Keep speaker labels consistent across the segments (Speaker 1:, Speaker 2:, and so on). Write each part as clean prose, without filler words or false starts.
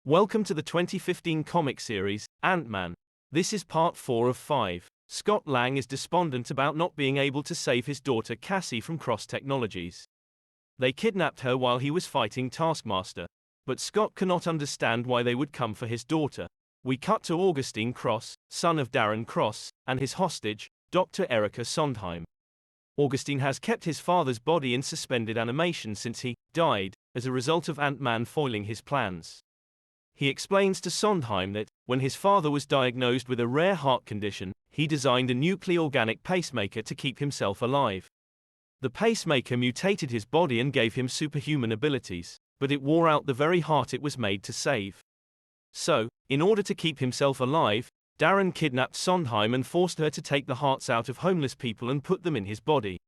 Speaker 1: Welcome to the 2015 comic series, Ant-Man. This is part 4 of 5. Scott Lang is despondent about not being able to save his daughter Cassie from Cross Technologies. They kidnapped her while he was fighting Taskmaster. But Scott cannot understand why they would come for his daughter. We cut to Augustine Cross, son of Darren Cross, and his hostage, Dr. Erica Sondheim. Augustine has kept his father's body in suspended animation since he died, as a result of Ant-Man foiling his plans. He explains to Sondheim that, when his father was diagnosed with a rare heart condition, he designed a nuclear-organic pacemaker to keep himself alive. The pacemaker mutated his body and gave him superhuman abilities, but it wore out the very heart it was made to save. So, in order to keep himself alive, Darren kidnapped Sondheim and forced her to take the hearts out of homeless people and put them in his body.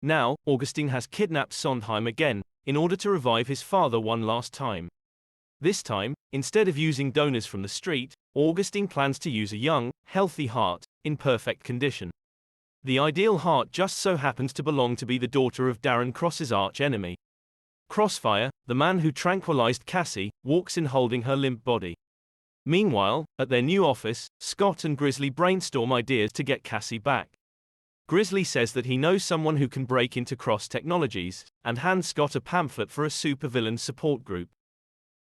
Speaker 1: Now, Augustine has kidnapped Sondheim again, in order to revive his father one last time. This time, instead of using donors from the street, Augustine plans to use a young, healthy heart, in perfect condition. The ideal heart just so happens to belong to be the daughter of Darren Cross's arch-enemy. Crossfire, the man who tranquilized Cassie, walks in holding her limp body. Meanwhile, at their new office, Scott and Grizzly brainstorm ideas to get Cassie back. Grizzly says that he knows someone who can break into Cross Technologies, and hands Scott a pamphlet for a supervillain support group.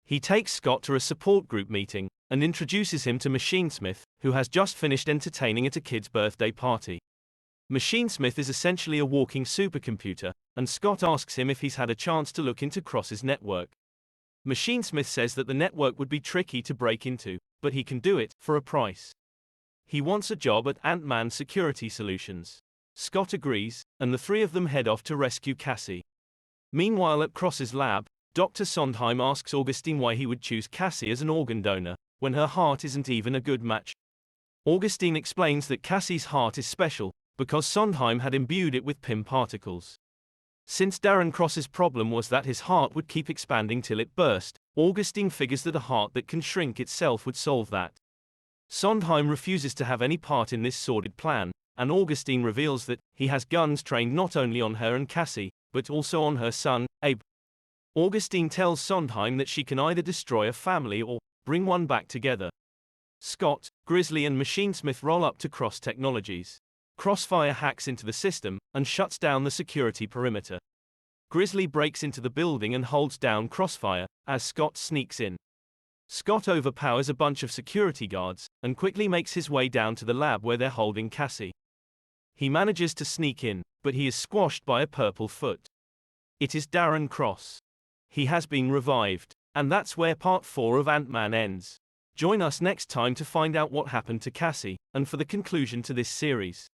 Speaker 1: He takes Scott to a support group meeting, and introduces him to Machinesmith, who has just finished entertaining at a kid's birthday party. Machinesmith is essentially a walking supercomputer, and Scott asks him if he's had a chance to look into Cross's network. Machinesmith says that the network would be tricky to break into, but he can do it, for a price. He wants a job at Ant-Man Security Solutions. Scott agrees, and the three of them head off to rescue Cassie. Meanwhile at Cross's lab, Dr. Sondheim asks Augustine why he would choose Cassie as an organ donor, when her heart isn't even a good match. Augustine explains that Cassie's heart is special, because Sondheim had imbued it with PIM particles. Since Darren Cross's problem was that his heart would keep expanding till it burst, Augustine figures that a heart that can shrink itself would solve that. Sondheim refuses to have any part in this sordid plan, and Augustine reveals that he has guns trained not only on her and Cassie, but also on her son, Abe. Augustine tells Sondheim that she can either destroy a family or bring one back together. Scott, Grizzly and Machinesmith roll up to Cross Technologies. Crossfire hacks into the system, and shuts down the security perimeter. Grizzly breaks into the building and holds down Crossfire, as Scott sneaks in. Scott overpowers a bunch of security guards, and quickly makes his way down to the lab where they're holding Cassie. He manages to sneak in, but he is squashed by a purple foot. It is Darren Cross. He has been revived. And that's where part 4 of Ant-Man ends. Join us next time to find out what happened to Cassie, and for the conclusion to this series.